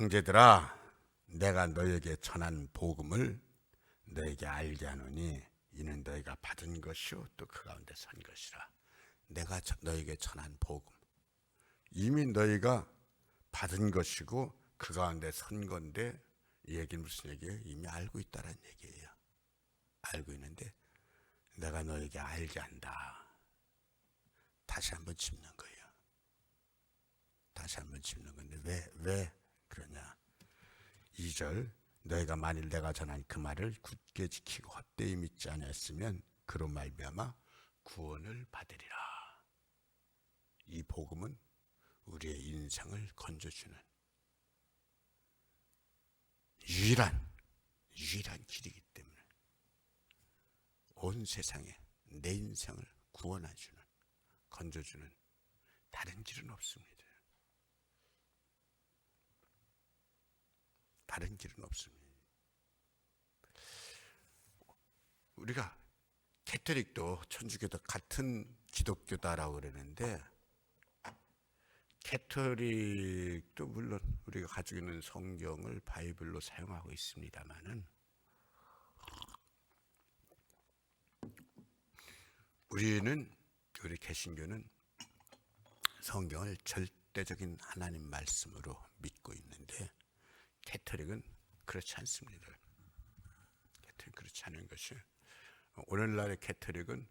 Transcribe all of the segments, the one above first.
형제들아, 내가 너에게 전한 복음을 너에게 알게 하노니 이는 너희가 받은 것이요 또 그 가운데 선 것이라. 내가 너에게 전한 복음, 이미 너희가 받은 것이고 그 가운데 선 건데, 이 얘기는 무슨 얘기예요? 이미 알고 있다는 얘기예요. 알고 있는데 내가 너에게 알게 한다. 다시 한번 짚는 거예요. 다시 한번 짚는 건데 왜 그러냐? 2절, 너희가 만일 내가 전한 그 말을 굳게 지키고 헛되이 믿지 않았으면 그로 말미암아 구원을 받으리라. 이 복음은 우리의 인생을 건져주는 유일한 길이기 때문에 온 세상에 내 인생을 구원해주는, 건져주는 다른 길은 없습니다. 다른 길은 없습니다. 우리가 캐톨릭도 천주교도 같은 기독교다라고 그러는데, 캐톨릭도 물론 우리가 가지고 있는 성경을 바이블로 사용하고 있습니다만은, 우리 개신교는 성경을 절대적인 하나님 말씀으로 믿고 있는데, 캐톨릭은 그렇지 않습니다. 캐톨릭 그렇지 않은 것이, 오늘날의 캐톨릭은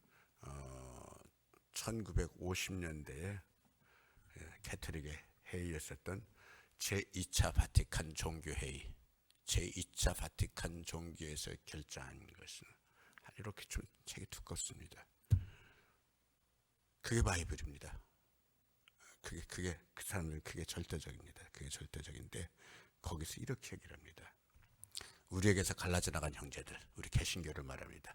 1950년대에 캐톨릭의 회의였었던 제2차 바티칸 종교회의, 제2차 바티칸 종교에서 결정한 것은 이렇게 좀 책이 두껍습니다. 그게 바이블입니다. 그게 그 사람들은 그게 절대적입니다. 그게 절대적인데, 거기서 이렇게 얘기를 합니다. 우리에게서 갈라져 나간 형제들, 우리 개신교를 말합니다.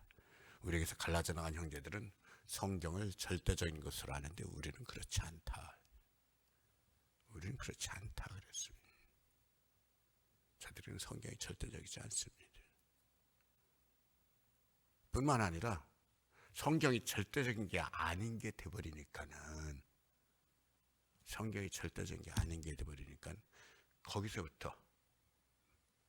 우리에게서 갈라져 나간 형제들은 성경을 절대적인 것으로 아는데 우리는 그렇지 않다. 우리는 그렇지 않다 그랬습니다. 저들은 성경이 절대적이지 않습니다. 뿐만 아니라 성경이 절대적인 게 아닌 게 돼버리니까는, 성경이 절대적인 게 아닌 게 돼버리니까 거기서부터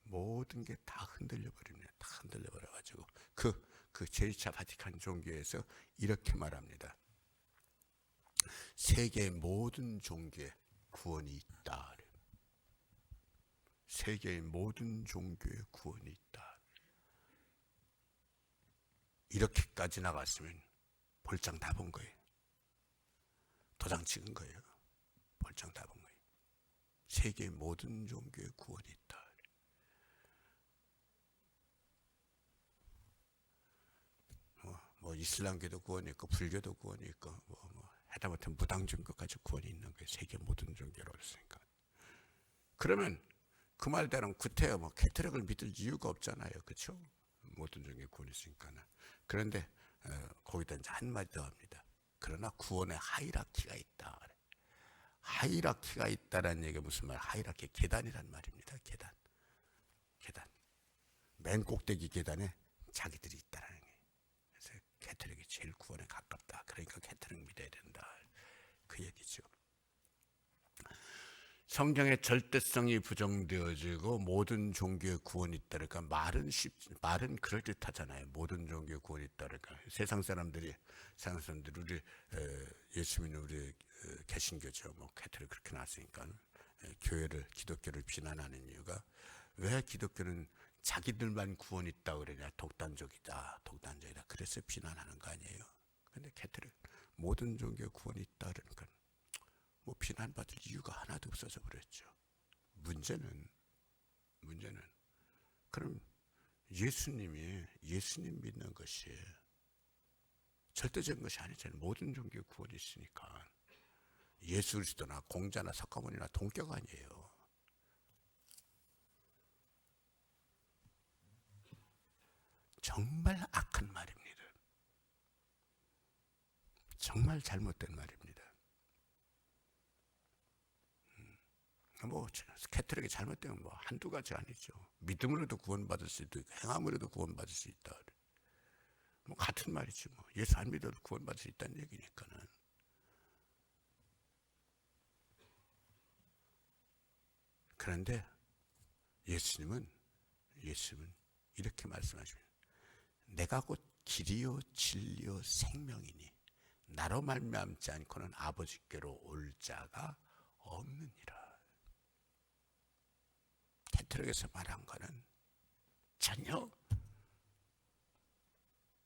모든 게 다 흔들려 버립니다. 다 흔들려 버려가지고 그 제2차 바티칸 종교에서 이렇게 말합니다. 세계의 모든 종교에 구원이 있다. 세계의 모든 종교에 구원이 있다. 이렇게까지 나갔으면 볼장 다 본 거예요. 도장 찍은 거예요. 볼장 다 본 거예요. 세계의 모든 종교에 구원이 있다. 뭐 이슬람교도 구원이 있고 불교도 구원이 있고 하다못해 무당종교까지 구원이 있는 거예요. 세계 모든 종교라고 했으니까. 그러면 그 말대로 구태여 캐톨릭을 믿을 이유가 없잖아요. 그렇죠? 모든 종교에 구원이 있으니까는. 그런데 거기다 이제 한마디 더 합니다. 그러나 구원의 하이라키가 있다. 하이라키가 있다라는 얘기가 무슨 말? 하이라키, 계단이란 말입니다. 계단. 맨 꼭대기 계단에 자기들이 있다라는 거예요. 그래서 캐톨릭이 제일 구원에 가깝다. 그러니까 캐톨릭 믿어야 된다. 그 얘기죠. 성경의 절대성이 부정되어지고 모든 종교에 구원이 있다. 그러니까 말은 그럴듯하잖아요. 모든 종교에 구원이 있다. 그러니까 세상 사람들이 우리 예수 믿는 우리 개신교죠. 캐톨릭 그렇게 나왔으니까 교회를, 기독교를 비난하는 이유가, 왜 기독교는 자기들만 구원이 있다 그러냐, 독단적이다. 그래서 비난하는 거 아니에요. 근데 캐톨릭 모든 종교에 구원이 있다 그러니까 비난받을 이유가 하나도 없어져 버렸죠. 문제는 그럼 예수님 믿는 것이 절대적인 것이 아니잖아요. 모든 종교에 구원이 있으니까. 예수 그리스도나 공자나 석가모니나 동격 아니에요. 정말 악한 말입니다. 정말 잘못된 말입니다. 캐톨릭이 잘못되면 한두 가지 아니죠. 믿음으로도 구원받을 수 있고 행함으로도 구원받을 수 있다. 같은 말이지. 예수 안 믿어도 구원받을 수 있다는 얘기니까는. 그런데 예수님은 이렇게 말씀하십니다. 내가 곧 길이요 진리요 생명이니 나로 말미암지 않고는 아버지께로 올 자가 없느니라. 캐톨릭에서 말한 거는 전혀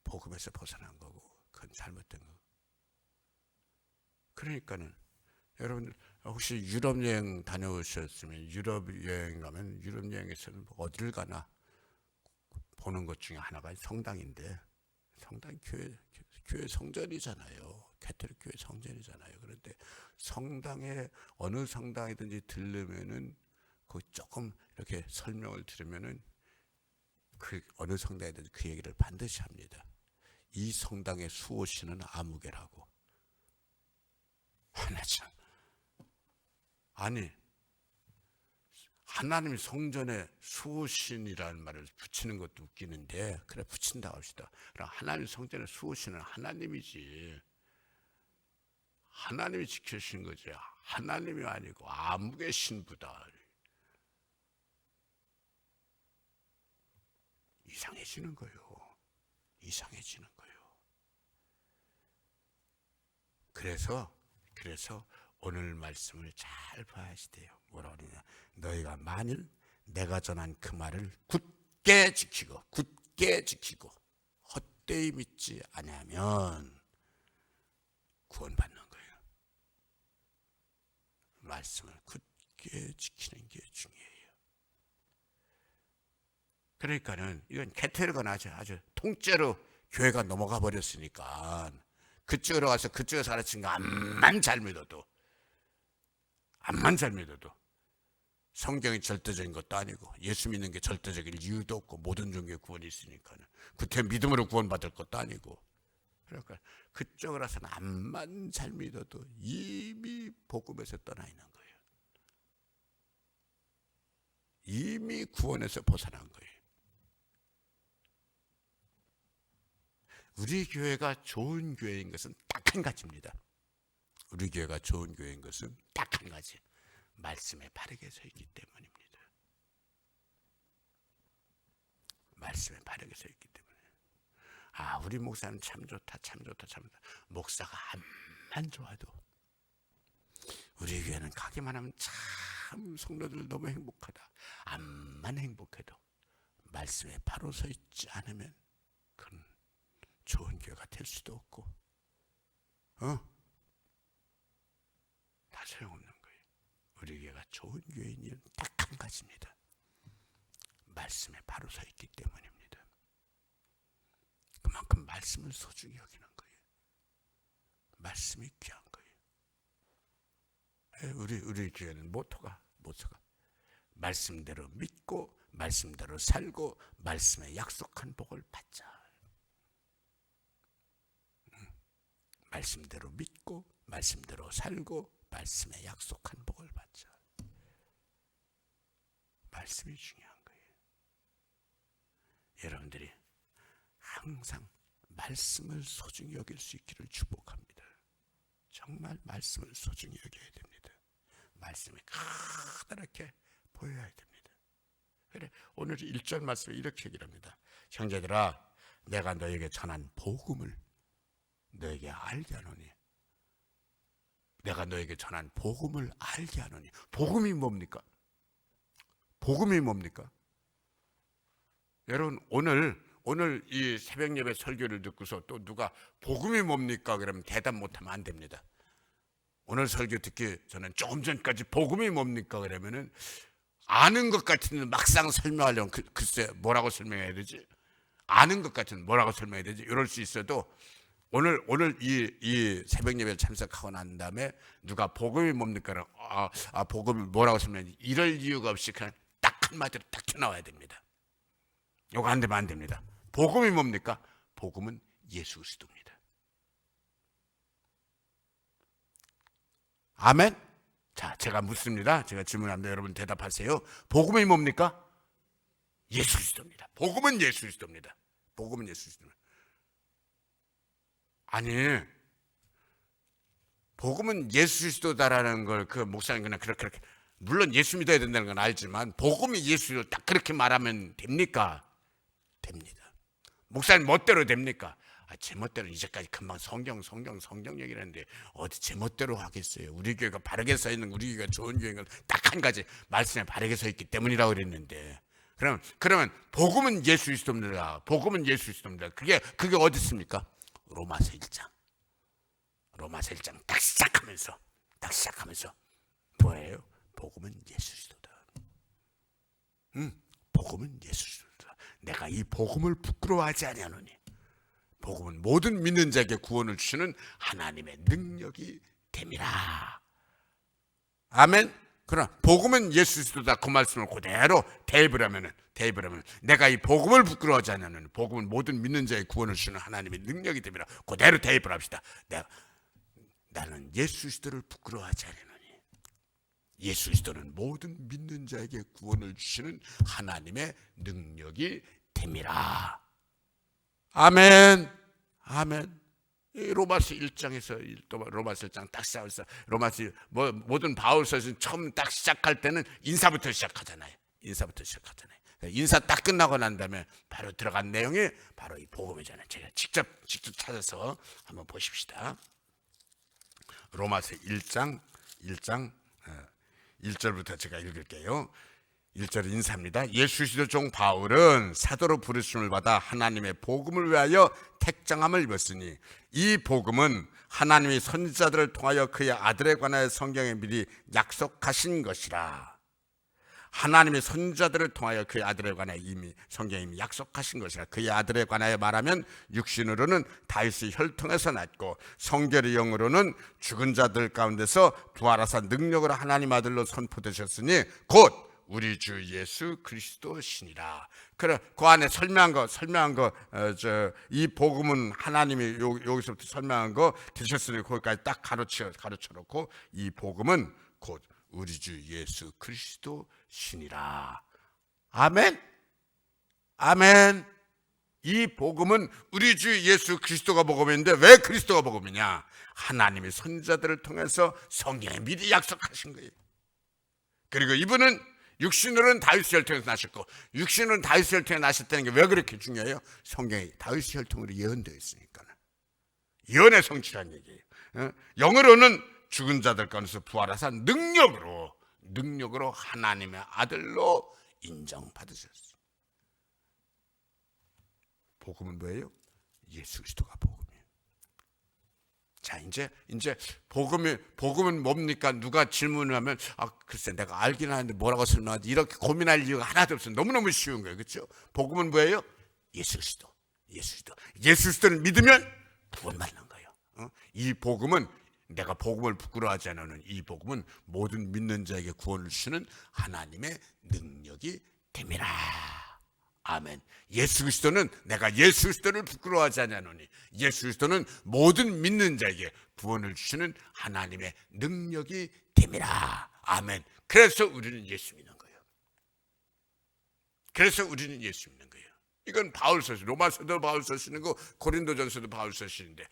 복음에서 벗어난 거고 그건 잘못된 거. 그러니까는 여러분들 혹시 유럽 여행 다녀오셨으면 유럽 여행 가면 유럽 여행에서는 어딜 가나 보는 것 중에 하나가 성당인데 성당 교회 성전이잖아요. 캐톨릭 교회 성전이잖아요. 그런데 성당에 어느 성당이든지 들르면은 그 조금 이렇게 설명을 들으면은 그 어느 성당이든지 그 얘기를 반드시 합니다. 이 성당의 수호신은 아무개라고. 하나 참. 아니 하나님 성전에 수호신이라는 말을 붙이는 것도 웃기는데 그래 붙인다고 합시다. 그럼 하나님 성전의 수호신은 하나님이지. 하나님이 지켜주시는 거지. 하나님이 아니고 아무개 신부다. 이상해지는 거예요. 이상해지는 거예요. 그래서 오늘 말씀을 잘 봐야 돼요. 뭐라 그러냐? 너희가 만일 내가 전한 그 말을 굳게 지키고 헛되이 믿지 아니하면 구원받는 거예요. 말씀을 굳게 지키는 게 중요해요. 그러니까는 이건 캐톨릭은 아주 통째로 교회가 넘어가 버렸으니까 그쪽으로 가서 그쪽에서 가르친 거 암만 잘 믿어도 성경이 절대적인 것도 아니고 예수 믿는 게 절대적인 이유도 없고 모든 종교에 구원이 있으니까 그때 믿음으로 구원받을 것도 아니고 그러니까 그쪽으로 가서는 암만 잘 믿어도 이미 복음에서 떠나 있는 거예요. 이미 구원에서 벗어난 거예요. 우리 교회가 좋은 교회인 것은 딱 한 가지입니다. 우리 교회가 좋은 교회인 것은 딱 한 가지. 말씀에 바르게 서 있기 때문입니다. 말씀에 바르게 서 있기 때문에. 우리 목사는 참 좋다. 목사가 암만 좋아도 우리 교회는 가기만 하면 참 성도들 너무 행복하다. 암만 행복해도 말씀에 바로 서 있지 않으면 그건 좋은 교회가 될 수도 없고 다 소용없는 거예요. 우리 교회가 좋은 교회인 이유는 딱 한 가지입니다. 말씀에 바로 서 있기 때문입니다. 그만큼 말씀을 소중히 여기는 거예요. 말씀이 귀한 거예요. 우리 교회는 모토가 말씀대로 믿고 말씀대로 살고 말씀에 약속한 복을 받자. 말씀대로 믿고 말씀대로 살고 말씀에 약속한 복을 받자. 말씀이 중요한 거예요. 여러분들이 항상 말씀을 소중히 여길 수 있기를 축복합니다. 정말 말씀을 소중히 여겨야 됩니다. 말씀이 커다랗게 보여야 됩니다. 그래 오늘 1절 말씀에 이렇게 얘기를 합니다. 형제들아 내가 너에게 전한 복음을 너에게 알게 하노니. 내가 너에게 전한 복음을 알게 하노니. 복음이 뭡니까? 여러분 오늘 이 새벽 예배 설교를 듣고서 또 누가 복음이 뭡니까? 그러면 대답 못하면 안 됩니다. 오늘 설교 듣기 저는 조금 전까지 복음이 뭡니까? 그러면은 아는 것 같은데 막상 설명하려면 글쎄 뭐라고 설명해야 되지? 아는 것 같은 뭐라고 설명해야 되지? 이럴 수 있어도 오늘 이 새벽 예배를 참석하고 난 다음에 누가 복음이 뭡니까? 복음이 뭐라고 설명하지? 이럴 이유가 없이 그냥 딱 한마디로 딱 튀어나와야 됩니다. 이거 안 되면 안 됩니다. 복음이 뭡니까? 복음은 예수 그리스도입니다. 아멘? 자, 제가 묻습니다. 제가 질문합니다. 여러분 대답하세요. 복음이 뭡니까? 예수 그리스도입니다. 복음은 예수 그리스도입니다. 아니, 복음은 예수 그리스도다라는 걸 그 목사님 그냥 그렇게 물론 예수 믿어야 된다는 건 알지만 복음이 예수로 딱 그렇게 말하면 됩니까? 됩니다. 목사님 멋대로 됩니까? 제 멋대로 이제까지 금방 성경 얘기를 했는데 어디 제 멋대로 하겠어요. 우리 교회가 바르게 서 있는, 우리 교회가 좋은 교회는 딱 한 가지 말씀에 바르게 서 있기 때문이라고 그랬는데, 그러면 복음은 예수 그리스도입니다. 복음은 예수 그리스도입니다. 그게 어디 있습니까? 로마서 1장 딱 시작하면서 뭐예요? 복음은 예수 그리스도다. 복음은 예수 그리스도다. 내가 이 복음을 부끄러워하지 아니하노니 복음은 모든 믿는 자에게 구원을 주시는 하나님의 능력이 됨이라. 아멘. 그러나 복음은 예수 그리스도다, 그 말씀을 그대로 대입을 하면 내가 이 복음을 부끄러워하지 않는, 복음은 모든 믿는 자의 구원을 주시는 하나님의 능력이 됨이라. 그대로 대입을 합시다. 나는 예수 그리스도를 부끄러워하지 않으노니 예수 그리스도는 모든 믿는 자에게 구원을 주시는 하나님의 능력이 됨이라. 아멘. 아멘. 로마서 1장에서 로마서 1장 딱 시작해서 로마서 모든 바울서는 처음 딱 시작할 때는 인사부터 시작하잖아요. 인사 딱 끝나고 난 다음에 바로 들어간 내용이 바로 이 복음이잖아요. 제가 직접 찾아서 한번 보십시다. 로마서 1장 1절부터 제가 읽을게요. 1절 인사입니다. 예수 그리스도 종 바울은 사도로 부르심을 받아 하나님의 복음을 위하여 택정함을 입었으니 이 복음은 하나님이 선지자들을 통하여 그의 아들에 관하여 성경에 미리 약속하신 것이라. 하나님의 선지자들을 통하여 그의 아들에 관하여 이미 성경에 이미 약속하신 것이라. 그의 아들에 관하여 말하면 육신으로는 다윗의 혈통에서 났고 성결의 영으로는 죽은 자들 가운데서 부활하사 능력으로 하나님 아들로 선포되셨으니 곧 우리 주 예수 그리스도시니라. 그래, 그 안에 설명한 거, 이 복음은 하나님이 여기서부터 설명한 거 되셨으니 거기까지 딱 가르쳐놓고 이 복음은 곧 우리 주 예수 그리스도시니라. 아멘. 아멘. 이 복음은 우리 주 예수 그리스도가 복음인데 왜 그리스도가 복음이냐? 하나님의 선지자들을 통해서 성경에 미리 약속하신 거예요. 그리고 이분은 육신으로는 다윗의 혈통에서 나셨고, 육신으로는 다윗의 혈통에 나셨다는 게 왜 그렇게 중요해요? 성경에 다윗의 혈통으로 예언되어 있으니까. 예언의 성취란 얘기예요. 영으로는 죽은 자들 가운데서 부활하사 능력으로 하나님의 아들로 인정받으셨어요. 복음은 뭐예요? 예수 그리스도가 복음이에요. 자, 이제 복음은 뭡니까? 누가 질문을 하면 글쎄 내가 알긴 하는데 뭐라고 설명하지? 이렇게 고민할 이유가 하나도 없어요. 너무너무 쉬운 거예요. 그렇죠? 복음은 뭐예요? 예수 그리스도. 예수 그리스도를 믿으면 구원받는 거예요. 이 복음은 내가 복음을 부끄러워하지 않는 이 복음은 모든 믿는 자에게 구원을 주시는 하나님의 능력이 됨이라. 아멘. 예수 그리스도는 내가 예수 그리스도를 부끄러워하지 않으노니 예수 그리스도는 모든 믿는 자에게 구원을 주시는 하나님의 능력이 됨이라. 아멘. 그래서 우리는 예수 믿는 거예요. 이건 바울서, 로마서도 바울서 쓰는 거, 고린도전서도 바울서 쓰는데,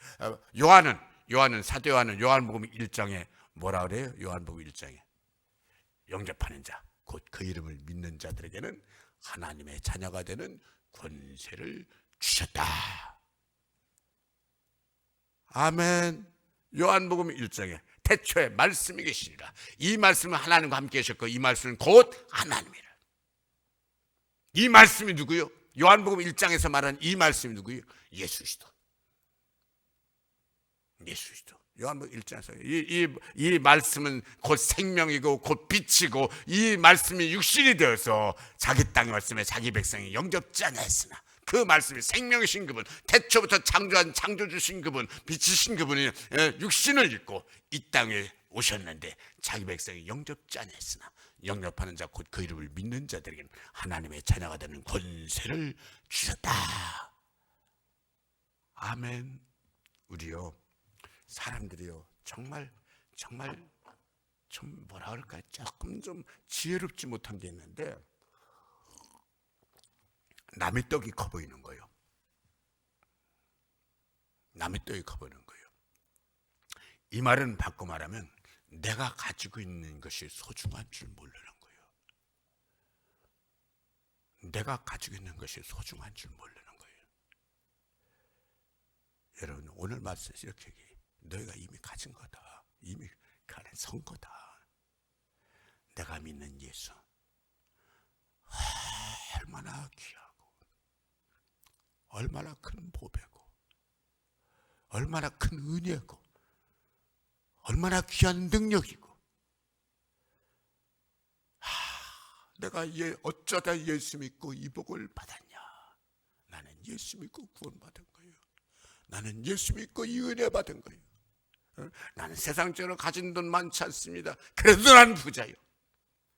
요한은 사도 요한복음 1장에 뭐라 그래요? 요한복음 1장에 영접하는 자, 곧 그 이름을 믿는 자들에게는 하나님의 자녀가 되는 권세를 주셨다. 아멘. 요한복음 1장에 태초에 말씀이 계시니라. 이 말씀은 하나님과 함께 계셨고 이 말씀은 곧 하나님이라. 이 말씀이 누구요? 요한복음 1장에서 말하는 이 말씀이 누구요? 예수 그리스도. 요한복음 1장에서 이 말씀은 곧 생명이고 곧 빛이고 이 말씀이 육신이 되어서 자기 땅의 말씀에 자기 백성이 영접지 않았으나 그 말씀이 생명이신 그분, 태초부터 창조한 창조주신 그분, 빛이신 그분이 육신을 입고 이 땅에 오셨는데 자기 백성이 영접지 않았으나 영접하는 자 곧 그 이름을 믿는 자들에게는 하나님의 자녀가 되는 권세를 주셨다. 아멘. 우리요 사람들이요 정말 좀 뭐라 그럴까 조금 좀 지혜롭지 못한 게 있는데 남의 떡이 커 보이는 거예요. 이 말은 바꿔 말하면 내가 가지고 있는 것이 소중한 줄 모르는 거예요. 내가 가지고 있는 것이 소중한 줄 모르는 거예요. 여러분, 오늘 말씀에서 이렇게 얘기해요. 너희가 이미 가진 거다. 이미 그 안에 선 거다. 내가 믿는 예수 얼마나 귀하고 얼마나 큰 보배고 얼마나 큰 은혜고 얼마나 귀한 능력이고, 내가 어쩌다 예수 믿고 이 복을 받았냐. 나는 예수 믿고 구원받은 거예요. 나는 예수 믿고 이 은혜 받은 거예요. 나는 세상적으로 가진 돈 많지 않습니다. 그래도 나는 부자예요.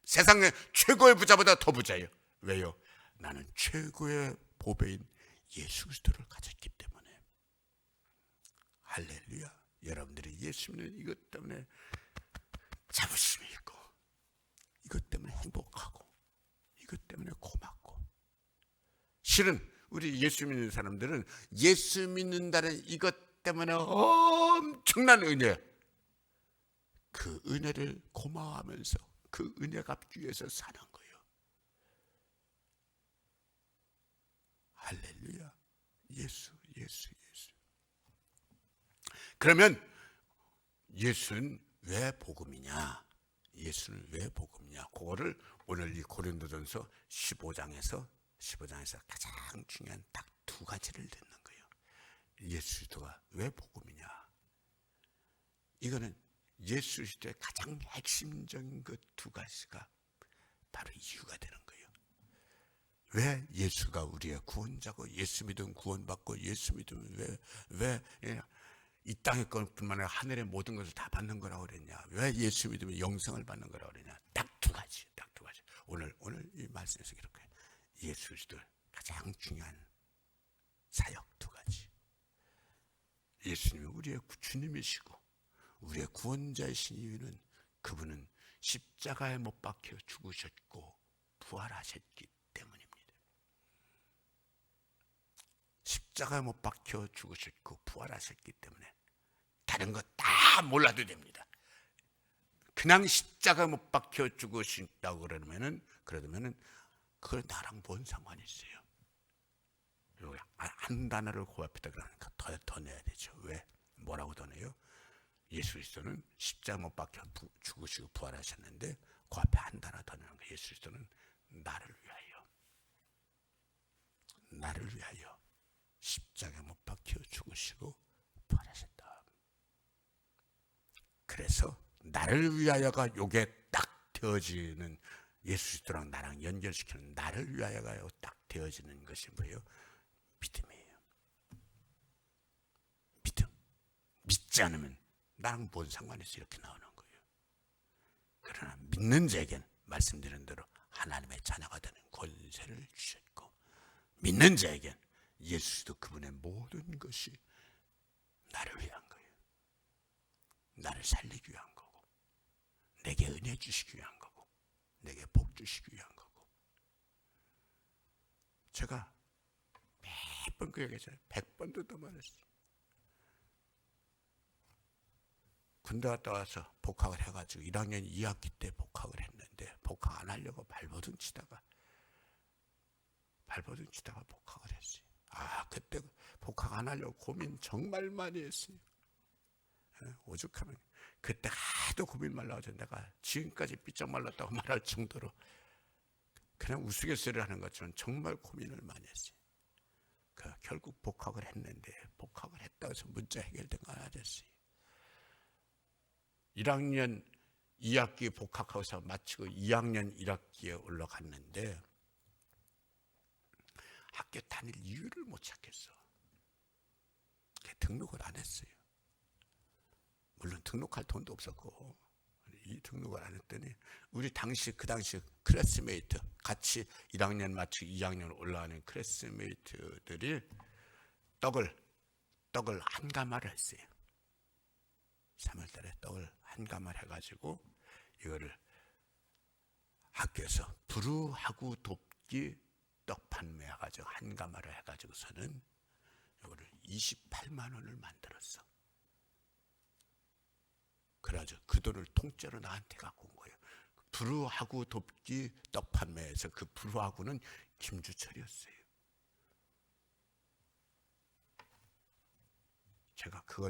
세상의 최고의 부자보다 더 부자예요. 왜요? 나는 최고의 보배인 예수 그리스도를 가졌기 때문에. 할렐루야. 여러분들이 예수 믿는 이것 때문에 자부심이 있고, 이것 때문에 행복하고, 이것 때문에 고맙고. 실은 우리 예수 믿는 사람들은 예수 믿는다는 이것 때문에 엄청난 은혜, 그 은혜를 고마워하면서 그 은혜 갚기 위해서 사는 거예요. 할렐루야. 예수. 그러면 예수는 왜 복음이냐? 예수는 왜 복음이냐? 그거를 오늘 이 고린도전서 15장에서 가장 중요한 딱 두 가지를 듣는 거예요. 예수 그리스도가 왜 복음이냐? 이거는 예수 그리스도의 가장 핵심적인 그 두 가지가 바로 이유가 되는 거예요. 왜 예수가 우리의 구원자고, 예수 믿으면 구원받고, 예수 믿으면 왜 이 땅의 것뿐만 아니라 하늘의 모든 것을 다 받는 거라고 그랬냐? 왜 예수 믿으면 영생을 받는 거라고 그랬냐? 딱 두 가지. 오늘 이 말씀에서 이렇게 예수 그리스도의 가장 중요한 사역 두 가지. 예수님이 우리의 주님이시고 우리의 구원자이신 이유는 그분은 십자가에 못 박혀 죽으셨고 부활하셨기 때문입니다. 십자가에 못 박혀 죽으셨고 부활하셨기 때문에 다른 거 다 몰라도 됩니다. 그냥 십자가에 못 박혀 죽으신다고 그러면은 그걸 나랑 뭔 상관이 있어요? 한 단어를 그 앞에다 그러니까 더 내야 되죠. 왜? 뭐라고 더 내요? 예수 그리스도는 십자가 못 박혀 죽으시고 부활하셨는데 그 앞에 한 단어 더 내는 거예요. 예수 그리스도는 나를 위하여 십자가에 못 박혀 죽으시고 부활하셨다. 그래서 나를 위하여가 요게 딱 되어지는, 예수 그리스도랑 나랑 연결시키는 나를 위하여가 딱 되어지는 것이 뭐예요? 믿음이에요. 믿음. 믿지 않으면 나랑 뭔 상관이 있어? 이렇게 나오는 거예요. 그러나 믿는 자에겐 말씀드린 대로 하나님의 자녀가 되는 권세를 주셨고, 믿는 자에겐 예수 그리스도 그분의 모든 것이 나를 위한 거예요. 나를 살리기 위한 거고, 내게 은혜 주시기 위한 거고, 내게 복 주시기 위한 거고. 제가 몇 번 그 얘기했어요. 100번도 더 말했어요. 군대 갔다 와서 복학을 해가지고 1학년 2학기 때 복학을 했는데, 복학 안 하려고 발버둥 치다가 복학을 했어요. 그때 복학 안 하려고 고민 정말 많이 했어요. 오죽하면 그때 하도 고민 말라가지고 내가 지금까지 삐쩍 말랐다고 말할 정도로 그냥 우스갯소리를 하는 것처럼 정말 고민을 많이 했어요. 결국 복학을 했는데, 복학을 했다고 해서 문제 해결된 건 아니었어요. 1학년 2학기 복학하고서 마치고 2학년 1학기에 올라갔는데 학교 다닐 이유를 못 찾겠어. 등록을 안 했어요. 물론 등록할 돈도 없었고, 이 등록을 안 했더니 우리 그 당시 클래스메이트, 같이 1학년 마치고 2학년 올라가는 클래스메이트들이 떡을 한 가마를 했어요. 3월달에 떡을 한 가마를 해가지고 이거를 학교에서 불우하고 돕기 떡 판매해가지고 한 가마를 해가지고서는 이거를 28만 원을 만들었어. 그래가지고 그 돈을 통째로 나한테 갖고 온 거예요. 불우하구 돕기 떡 판매해서 그 불우하구는 김주철이었어요. 제가 갖고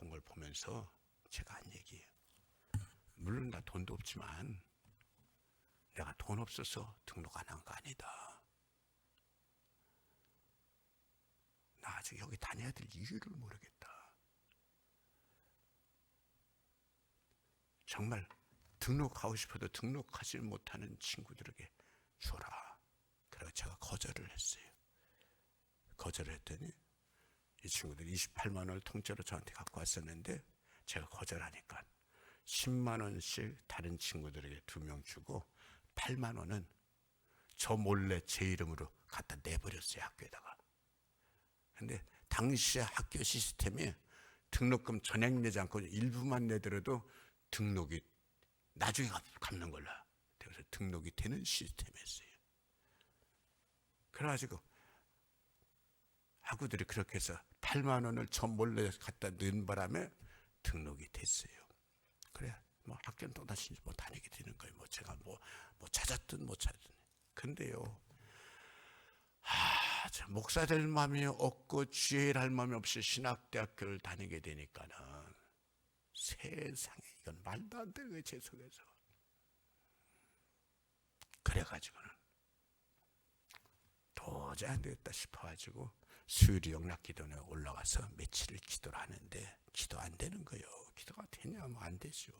온 걸 보면서 제가 한 얘기예요. 물론 나 돈도 없지만 내가 돈 없어서 등록 안 한 거 아니다. 나 아직 여기 다녀야 될 이유를 모르겠다. 정말 등록하고 싶어도 등록하지 못하는 친구들에게 줘라. 그래서 제가 거절을 했어요. 거절을 했더니 이 친구들이 28만 원을 통째로 저한테 갖고 왔었는데 제가 거절하니까 10만 원씩 다른 친구들에게 2명 주고 8만 원은 저 몰래 제 이름으로 갖다 내버렸어요, 학교에다가. 근데 당시에 학교 시스템이 등록금 전액 내지 않고 일부만 내더라도 등록이 나중에 갚는 걸로. 그래서 등록이 되는 시스템이었어요. 그래가지고 학우들이 그렇게 해서 8만 원을 저 몰래 갖다 넣은 바람에 등록이 됐어요. 그래, 뭐 학교는 또다시 뭐 다니게 되는 거예요. 뭐 제가 뭐 찾았든 못 찾든. 근데요, 저 목사 될 마음이 없고 주일할 마음이 없이 신학대학교를 다니게 되니까는 세상에 이건 말도 안 되는 거예요, 제 속에서. 그래가지고는 도저히 안 되겠다 싶어가지고 수요일 영락기도원에 올라가서 며칠을 기도를 하는데 기도 안 되는 거예요. 기도가 되냐? 뭐 안 되죠.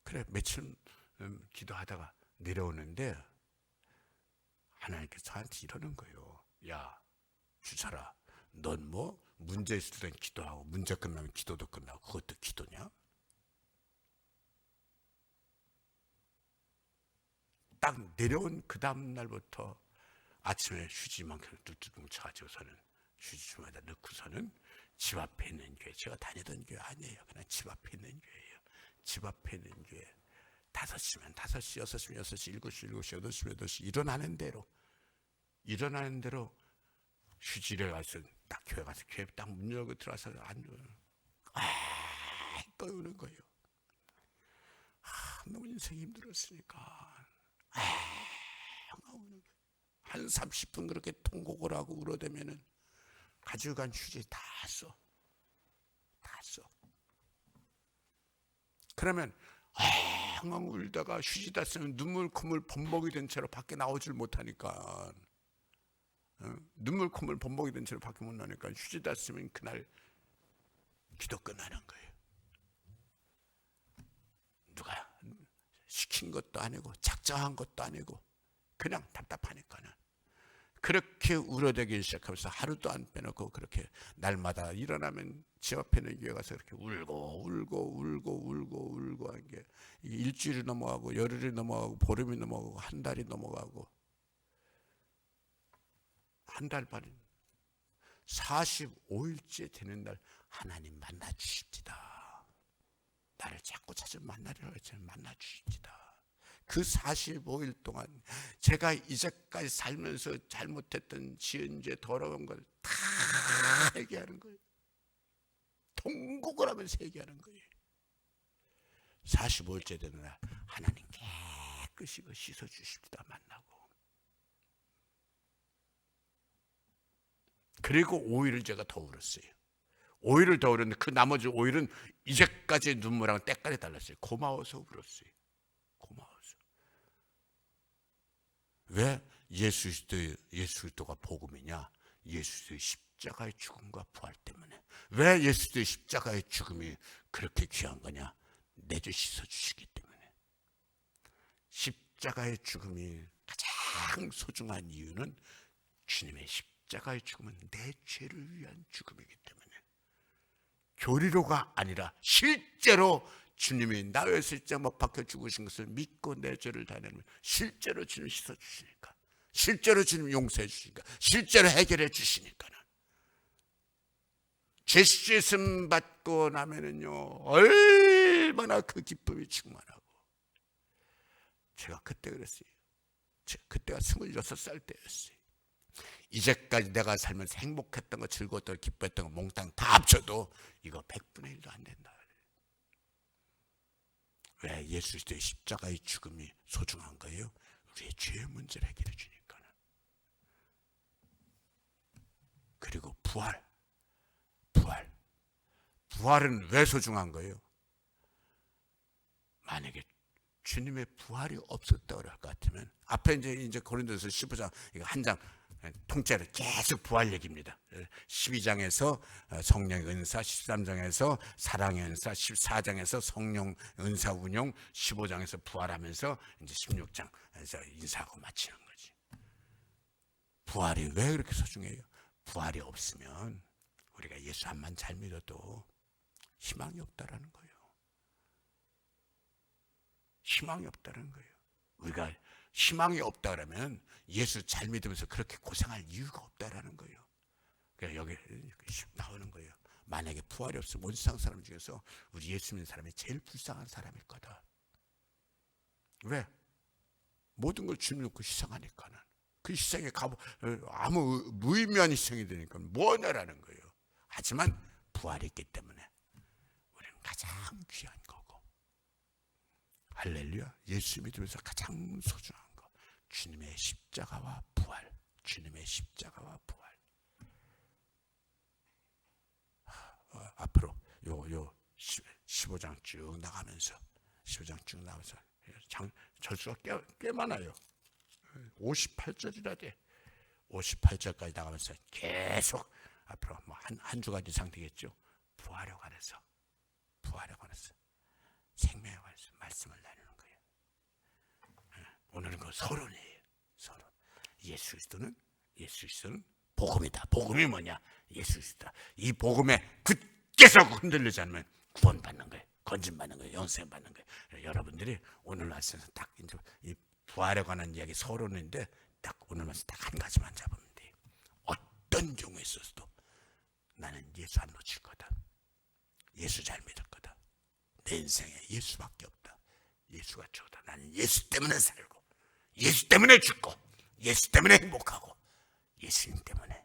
그래 며칠 기도하다가 내려오는데 하나님께서 저한테 이러는 거예요. 야, 주철아, 넌 뭐 문제 있을 땐 기도하고 문제 끝나면 기도도 끝나고 그것도 기도냐? 딱 내려온 그 다음 날부터 아침에 휴지만큼 뚝뚝 뭉쳐가지고서는 휴지주머니에다 넣고서는 집 앞에 있는 교회, 제가 다니던 교회 아니에요. 그냥 집 앞에 있는 교회예요. 집 앞에 있는 교회 5시면 5시, 6시면 6시, 7시, 7시, 8시면 8시 일어나는 대로 휴지를 가서 딱 교회 가서 교회 딱 문 열고 들어와서 앉아요. 떠오는 거예요. 너무 인생이 힘들었으니까 나오는 거예요. 한 30분 그렇게 통곡을 하고 울어대면은 가져간 휴지 다 써. 그러면 항상 울다가 휴지 다 쓰면 눈물 콧물 범벅이 된 채로 밖에 나오질 못하니까 눈물 콧물 범벅이 된 채로 밖에 못 나니까 휴지 다 쓰면 그날 기도 끝나는 거예요. 누가 시킨 것도 아니고 작정한 것도 아니고 그냥 답답하니까는 그렇게 울어대기 시작하면서 하루도 안 빼놓고 그렇게 날마다 일어나면 집 앞에 있는 교회 가서 그렇게 울고 한 게 일주일이 넘어가고 열흘이 넘어가고 보름이 넘어가고 한 달이 넘어가고 한 달 반이 45일째 되는 날 하나님 만나 주십니다. 나를 자꾸 찾으면 만나려고 했지만 만나 주십니다. 그 45일 동안 제가 이제까지 살면서 잘못했던 지은 죄 더러운 걸 다 회개하는 거예요. 통곡을 하면서 회개하는 거예요. 45일째 되는 날 하나님 깨끗이 씻어 주십니다. 만나고 그리고 5일을 제가 더 울었어요. 5일을 더 울었는데 그 나머지 5일은 이제까지 눈물하고 때깔이 달랐어요. 고마워서 울었어요. 고마워서. 왜 예수 그리스도가 복음이냐? 예수 그리스도의 십자가의 죽음과 부활 때문에. 왜 예수 그리스도의 십자가의 죽음이 그렇게 귀한 거냐? 내 죄 씻어주시기 때문에. 십자가의 죽음이 가장 소중한 이유는 주님의 십자가의 죽음은 내 죄를 위한 죽음이기 때문에. 교리로가 아니라 실제로 주님이 나 위해 십자가 못 박혀 죽으신 것을 믿고 내 죄를 다 내면 실제로 주님 씻어주시니까, 실제로 주님 용서해 주시니까, 실제로 해결해 주시니까는. 죄 씻음 받고 나면은요 얼마나 그 기쁨이 충만하고. 제가 그때 그랬어요. 그때가 26살 때였어요. 이제까지 내가 살면서 행복했던 거, 즐거웠던 거, 기뻐했던 거 몽땅 다 합쳐도 이거 100분의 1도 안 된다. 왜? 예수 그리스도의 십자가의 죽음이 소중한 거예요. 우리의 죄의 문제를 해결해 주니까는. 그리고 부활은 왜 소중한 거예요? 만약에 주님의 부활이 없었다 그럴 것 같으면, 앞에 이제 고린도서 15장 이거 한 장 통째로 계속 부활 얘기입니다. 12장에서 성령의 은사, 13장에서 사랑의 은사, 14장에서 성령 은사 운용, 15장에서 부활하면서 이제 16장에서 인사하고 마치는 거지. 부활이 왜 그렇게 소중해요? 부활이 없으면 우리가 예수 한만 잘 믿어도 희망이 없다라는 거예요. 희망이 없다는 거예요. 우리가 희망이 없다 그러면 예수 잘 믿으면서 그렇게 고생할 이유가 없다라는 거예요. 그러니까 여기 나오는 거예요. 만약에 부활이 없으면 온 세상 사람 중에서 우리 예수 믿는 사람이 제일 불쌍한 사람일 거다. 왜? 모든 걸 주님 놓고 희생하니까는. 그 희생에 아무 무의미한 희생이 되니까 뭐냐라는 거예요. 하지만 부활이 있기 때문에 우리는 가장 귀한 거고. 할렐루야. 예수 믿으면서 가장 소중한 거, 주님의 십자가와 부활. 주님의 십자가와 부활. 앞으로 요 15장 쭉 나가면서 절수가 꽤 많아요. 58절이라 돼. 58절까지 나가면서 계속 앞으로 뭐 한 주간 이상 되겠죠. 부활에 관해서 생명에 관해서 말씀을 나누는 거예요. 오늘은 그 서론이에요. 서론. 예수 그리스도는 복음이다. 복음이 뭐냐? 예수 그리스도다. 이 복음에 굳게서 흔들리지 않으면 구원받는 거예요. 건진받는 거예요. 영생 받는 거예요. 여러분들이 오늘 말씀에서 딱 이제 이 부활에 관한 이야기 서론인데 딱 오늘 말씀 딱 한 가지만 잡으면 돼요. 어떤 경우에 있어서도 나는 예수 안 놓칠 거다. 예수 잘 믿을 거다. 내 인생에 예수밖에 없다. 예수가 최고다. 나는 예수 때문에 살고, 예수 때문에 죽고, 예수 때문에 행복하고, 예수님 때문에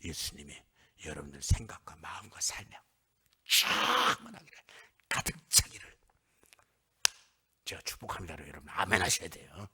예수님이 여러분들 생각과 마음과 삶에 충만하기를, 가득 차기를 제가 축복합니다. 여러분 아멘 하셔야 돼요.